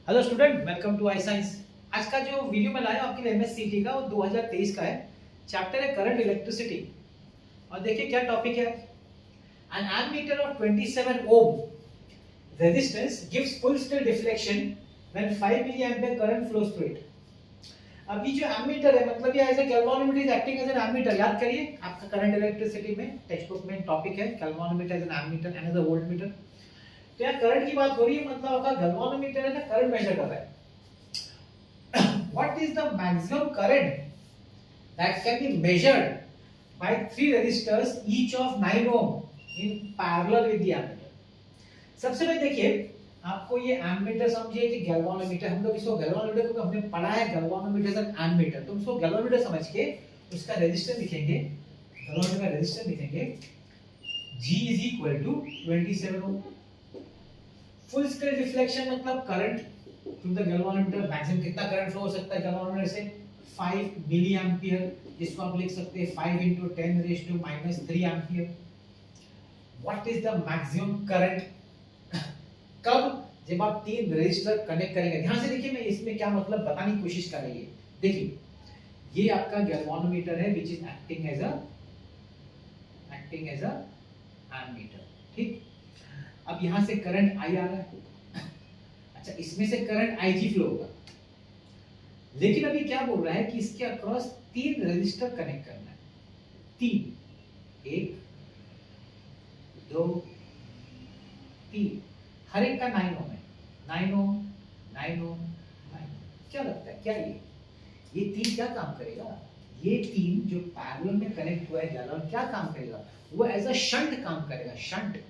Hello student, welcome to I science. आज का जो वीडियो मैं लाया आपके लिए एमएससीटी का, वो 2023 का है। चैप्टर है करंट इलेक्ट्रिसिटी। और देखिए क्या टॉपिक है। An ammeter of 27 ohm resistance gives full scale deflection when 5 milli ampere current flows through it. अब ये जो एमीटर है, मतलब ये as a galvanometer is acting as an ammeter. याद करिए, आपका करंट इलेक्ट्रिसिटी में टेक्स्ट बुक में टॉपिक है galvanometer as an ammeter and as a voltmeter. तो यहाँ करंट की बात हो रही है, मतलब आपका गैल्वेनोमीटर है ना, करंट मेजर कर रहा है। What is the maximum current that can be measured by three resistors each of 9 ohm in parallel with the ammeter? सबसे पहले देखिए, आपको ये एमीटर समझिए कि गैल्वेनोमीटर, हम लोग इसको गैल्वेनोमीटर को हमने पढ़ा है गैल्वेनोमीटर एंड एमीटर। तो इसको गैल्वेनोमीटर समझ के उसका रेजिस्टेंस लिखेंगे, गैल्वेनोमीटर का रेजिस्टेंस लिखेंगे G is equal to 27 ohm। Full scale deflection मतलब current through the galvanometer, maximum कितना करंट फ्लो हो सकता है गैल्वेनोमीटर से 5 मिली एम्पीयर, जिसको आप लिख सकते हैं 5 into 10 raised to -3 ampere. What is the maximum current? कब? जब आप तीन रेजिस्टर कनेक्ट करेंगे। ध्यान से देखिए, मैं इसमें क्या मतलब बताने की कोशिश कर रही है। देखिए, ये आपका गैल्वेनोमीटर है which is acting as a ammeter. ठीक, अब यहां से करंट आई आ रहा है। अच्छा, इसमें से करंट Ig फ्लो होगा, लेकिन अभी क्या बोल रहा है कि इसके अक्रॉस तीन रेजिस्टर कनेक्ट करना है। तीन, 1 2 3, हर एक का 9 ओम है। 9 ओम 9 ओम 9। क्या लगता है, क्या ये तीन क्या काम करेगा? ये तीन जो पैरेलल में कनेक्ट हुआ है गैलन, क्या काम करेगा? वो एज अ शंट काम करेगा, शंट।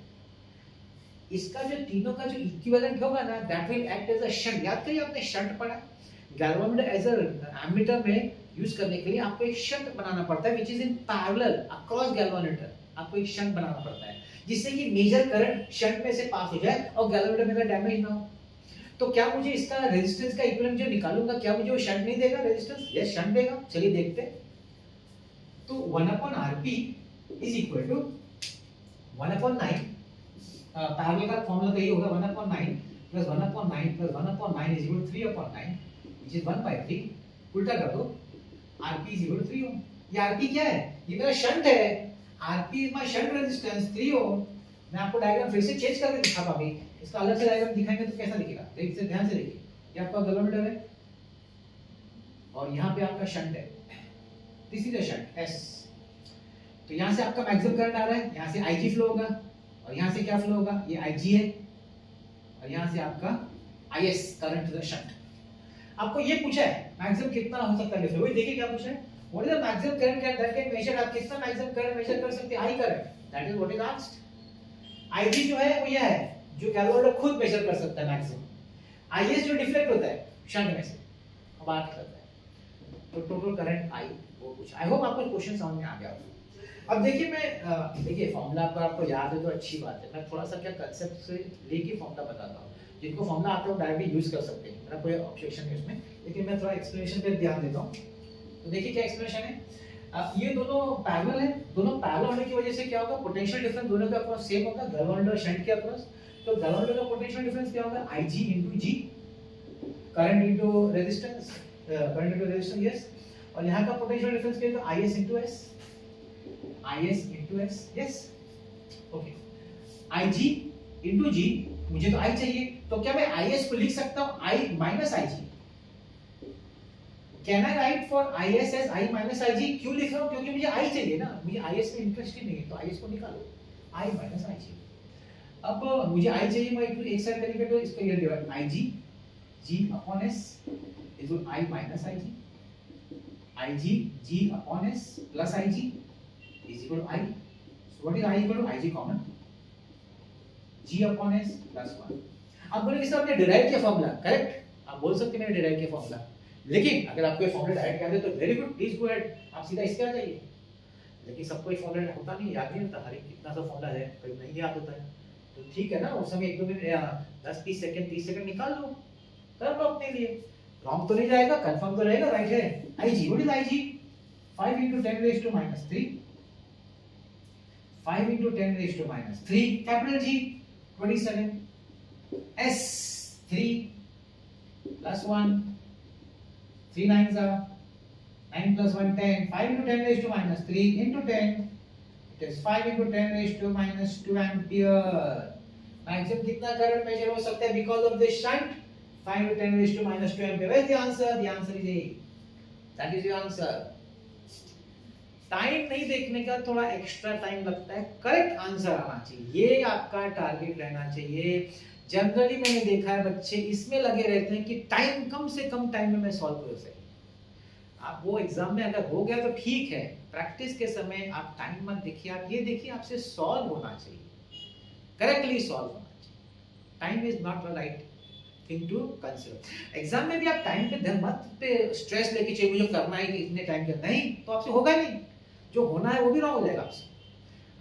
इसका जो तीनों का जो इक्विवेलेंट होगा ना, that will act as a shunt. याद करिए, आपने शंट पढ़ा। गैल्वेनोमीटर एज अ एमीटर में यूज करने के लिए आपको एक शंट बनाना पड़ता है which is in parallel across galvanometer. आपको एक शंट बनाना पड़ता है जिससे कि मेजर करंट शंट में से पास हो जाए और गैल्वेनोमीटर में डैमेज ना हो। तो क्या मुझे इसका रेजिस्टेंस का इक्विवेलेंट जो निकालूंगा, क्या मुझे वो शंट नहीं देगा रेजिस्टेंस? यस, शंट देगा। चलिए देखते हैं। तो 1/Rp is equal to 1/9। Parallel का फार्मूला तो यही होगा, 1/9 plus 1/9 plus 1/9 is equal to 3/9 which is 1/3। उल्टा कर दो, Rp is equal to 3 ohm. ये Rp क्या है? ये मेरा शंट है। Rp is my shunt resistance 3 ohm. मैं आपको डायग्राम फिर से चेंज करके दिखाता हूं। अभी इसका अलग से डायग्राम दिखाएंगे तो कैसा दिखेगा, देखिए ध्यान से देखिए। ये आपका गैल्वेनोमीटर है और यहाँ पे आपका शंट है। This is a shunt S। तो यहाँ से आपका मैक्सिमम करंट आ रहा है, यहाँ से Ig फ्लो होगा और यहाँ से क्या फ्लो होगा? ये Ig है और यहाँ से आपका Is, current to the shunt. आपको ये पूछा है मैक्सिमम कितना हो सकता है। वही देखिए क्या पूछा है, what is the maximum current that can measure. आप कितना मैक्सिमम करंट मेजर कर सकते हैं? I current, that is what is asked. Ig जो है वो यह है जो गैल्वेनोमीटर खुद मेजर कर सकता है मैक्सिमम। Is जो डिफ्लेक्ट होता है शंट में से, अब बात करते हैं। तो टोटल करंट I वो पूछा। आई होप आपको क्वेश्चन समझ में आ गया। अब देखिए, मैं देखिए फॉर्मूला पर आपको याद है तो अच्छी बात है। मैं थोड़ा सा क्या कंसेप्ट से लेके फॉर्मूला बताता हूँ। जिनको फॉर्मूला आता है वो डायरेक्टली यूज कर सकते हैं, मेरा कोई ऑब्जेक्शन नहीं उसमें, लेकिन मैं थोड़ा एक्सप्लेनेशन पे ध्यान देता हूँ। तो देखिए क्या एक्सप्लेनेशन है। ये दोनों पैरेलल है। दोनों पैरेलल होने की वजह से क्या होगा, पोटेंशियल डिफरेंस दोनों के अक्रॉस सेम होगा, गैल्वेनोमीटर और शंट के अक्रॉस। तो गैल्वेनोमीटर का पोटेंशियल डिफरेंस क्या होगा? Ig into G, current into resistance, current into resistance, yes. और यहाँ का पोटेंशियल डिफरेंस क्या होगा? Is into S, Is into S, yes, okay. Ig into G, मुझे तो I चाहिए, तो क्या मैं Is को लिख सकता हूँ I minus Ig? Can I write for Is as I minus Ig? क्यों लिख रहा हूँ? क्योंकि मुझे I चाहिए ना, मुझे Is में इंटरेस्ट ही नहीं है, तो Is को निकालो, I minus Ig। अब मुझे I चाहिए, मैं एक साइड करेंगे तो इसको ये divide Ig G upon S is equal I minus Ig, Ig G upon S plus Ig is equal to I. So what is I equal to? Ig common, G upon S plus 1। अब बोले कि sir आपने derive किया formula, correct, आप बोल सकते हैं मैंने डिराइव किया फॉर्मूला। लेकिन अगर आपको ये फॉर्मूला डायरेक्ट याद है तो very good, please go ahead, आप सीधा इसके आ जाइए। लेकिन सबको ये फॉर्मूला होता नहीं, याद नहीं होता, हर एक कितना सा फॉर्मूला है, कोई नहीं याद होता है। तो ठीक है ना, उस समय 1-2 मिनट 10-20 सेकंड 30 सेकंड निकाल लो, कर लो अपने लिए। रॉन्ग तो नहीं जाएगा, कंफर्म तो रहेगा, राइट है। Ig, what is Ig? 5 into 10 raised to -3, 5 into 10 raised to -3, capital G 27, S 3, 1, 3 9s are 9 plus 1 10, 5 into 10 raised to minus 3 into 10, it is 5 into 10 raised to minus 2 ampere. Maximum कितना current measure हो सकता है because of this shunt? 5 into 10 raised to minus 2 ampere. Where is the answer? The answer is A. That is your answer. Time नहीं देखने का थोड़ा extra time लगता है, करेक्ट आंसर आना चाहिए, ये आपका टारगेट रहना चाहिए। जनरली मैंने देखा है बच्चे इसमें लगे रहते हैं कि टाइम कम से कम टाइम में मैं सॉल्व कर सकूं। आप वो एग्जाम में अगर हो गया तो ठीक है, प्रैक्टिस के समय आप टाइम मत देखिए, आप ये देखिए आपसे सॉल्व होना चाहिए, करेक्टली सॉल्व होना चाहिए। Time is not the right thing to consider. Exam में भी आप टाइम पे मत पे स्ट्रेस लेके चाहिए मुझे करना है कि इतने टाइम के, नहीं तो आपसे होगा नहीं, जो होना है वो भी रॉन्ग हो जाएगा आपसे।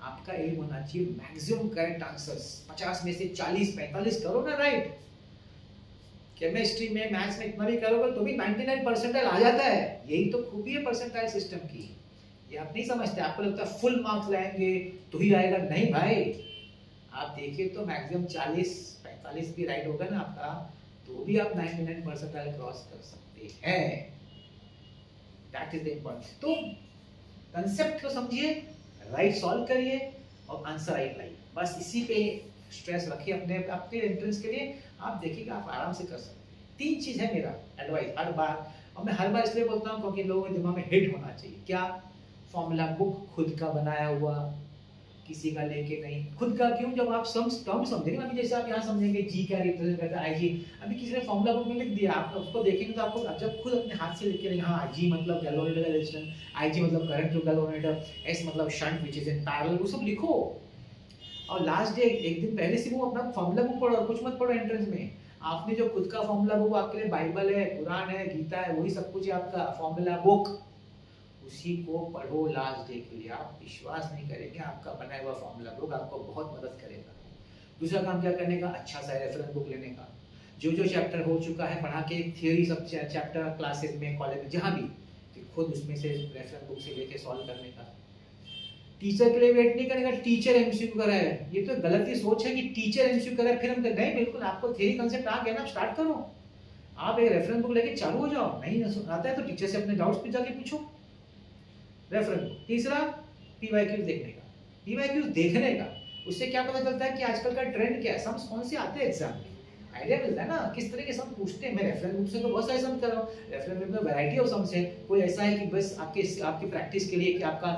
आपका एम होना चाहिए मैक्सिमम करेक्ट आंसर्स, 50 में से 40 45 करो ना राइट। केमिस्ट्री में मैथ्स में इतना भी करोगे तो भी 99 परसेंटाइल आ जाता है, यही तो खूबी है परसेंटाइल सिस्टम की। ये आप नहीं समझते, आपको लगता है फुल मार्क्स लाएंगे तो ही आएगा, नहीं भाई। आप देखिए तो मैक्सिमम 40 45 भी राइट होगा ना आपका, तो भी आप 99 परसेंटाइल क्रॉस कर सकते हैं। That is the important. तो कंसेप्ट को समझिए, राइट सॉल्व करिए और आंसर राइट लाइए, बस इसी पे स्ट्रेस रखिए अपने आपके एंट्रेंस के लिए। आप देखिएगा आप आराम से कर सकते हैं। 3 चीज है मेरा एडवाइस हर बार, और मैं हर बार इसलिए बोलता हूँ क्योंकि लोगों के दिमाग में हिट होना चाहिए। क्या? फॉर्मूला बुक खुद का बनाया हुआ, किसी का लेके नहीं। खुद का क्यों? जब आप टर्म समझेंगे, अभी जैसे आप यहाँ समझेंगे जी क्या रिप्रेजेंट करता है, आईजी, अभी किसी ने फॉर्मूला बुक में लिख दिया, आप उसको देखेंगे तो आपको जब खुद अपने हाथ से लिख के, हाँ जी मतलब गैल्वेनोमीटर का रेजिस्टेंस, आईजी मतलब करंट टू गैल्वेनोमीटर, एस मतलब shunt which is in parallel, वो सब लिखो। और लास्ट डे एक दिन पहले से वो अपना फॉर्मूला बुक पढ़ो और कुछ मत पढ़ो एंट्रेंस में। आपने जो खुद का फॉर्मूला बुक, आपके लिए बाइबल है, कुरान है, गीता है, वही सब कुछ है आपका फॉर्मूला बुक, उसी को पढ़ो लास्ट डे के लिए। आप विश्वास नहीं करेंगे, आपका बनाया हुआ फॉर्मूला बुक आपको बहुत मदद करेगा। दूसरा काम क्या करने का? अच्छा सा रेफरेंस बुक लेने का, जो जो चैप्टर हो चुका है पढ़ा के, थ्योरी सब चैप्टर क्लासेस में, कॉलेज में, जहाँ भी, तो खुद उसमें से रेफरेंस बुक से लेके सॉल्व करने का। टीचर के लिए वेट नहीं करेगा, टीचर एमसीक्यू कर रहा है, ये तो गलत ही सोच है कि टीचर एमसीक्यू कर रहा है फिर हम कर नहीं, बिल्कुल आपको थ्योरी कांसेप्ट आ गया ना, आप स्टार्ट करो, आप एक रेफरेंस बुक लेके चालू हो जाओ। नहीं आता है तो टीचर से अपने डाउट्स पे जाके पूछो, रेफरेंस बुक। तीसरा पीवाईक्यू देखने का, पीवाईक्यू देखने का, उससे क्या पता चलता है कि आजकल का ट्रेंड क्या है, सम्स कौन से आते हैं एग्जाम में, आइडिया मिलता है ना किस तरह के सम पूछते हैं। मैं रेफरेंस बुक से तो बहुत सारे सम कर रहा हूँ, रेफरेंस बुक में वैरायटी ऑफ सम्स है, कोई ऐसा है कि बस आपकी प्रैक्टिस के लिए कि आपका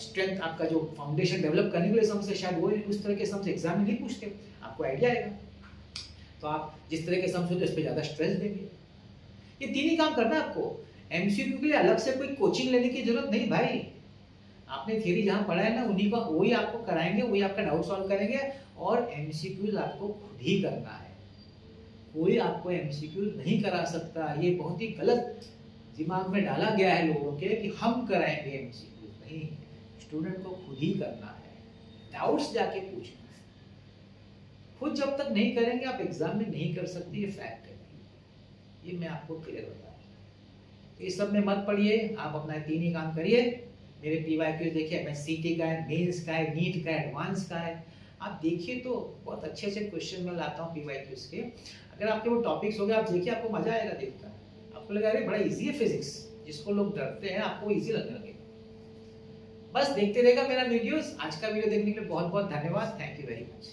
स्ट्रेंथ, आपका जो फाउंडेशन डेवलप करने के लिए सम्स है, शायद वो उस तरह के सम्स एग्जाम में नहीं पूछते, आपको आइडिया आएगा। तो आप जिस तरह के सम्स होते हैं उस पर ज़्यादा स्ट्रेस देंगे। ये 3 ही काम करना है आपको। एमसीक्यू के लिए अलग से कोई कोचिंग लेने की जरूरत नहीं भाई, आपने थ्योरी जहाँ पढ़ा है ना उन्हीं का वही आपको कराएंगे, वही आपका डाउट सॉल्व करेंगे, और एमसीक्यूज आपको खुद ही करना है, कोई आपको एमसीक्यू नहीं करा सकता। ये बहुत ही गलत दिमाग में डाला गया है लोगों के कि हम कराएंगे एमसीक्यू, नहीं, स्टूडेंट को खुद ही करना है, डाउट्स जाके पूछना है। खुद जब तक नहीं करेंगे आप एग्जाम में नहीं कर सकते, ये फैक्ट है, ये मैं आपको क्लियर बता रहा हूं। इस सब में मत पढ़िए, आप अपना 3 ही काम करिए। मेरे पीवाईक्यू देखिए, एमएससीटी का है, मेंस का है, नीट का है, एडवांस का है, आप देखिए तो बहुत अच्छे अच्छे क्वेश्चन मैं लाता हूँ पीवाईक्यूज के। अगर आपके वो टॉपिक्स हो गए, आप देखिए आपको मजा आएगा देखकर, आपको लगेगा अरे बड़ा इजी है फिजिक्स, जिसको लोग डरते हैं आपको इजी लगने लगेगा। बस देखते रहेगा मेरा वीडियोस। आज का वीडियो देखने के लिए बहुत बहुत धन्यवाद, थैंक यू वेरी मच।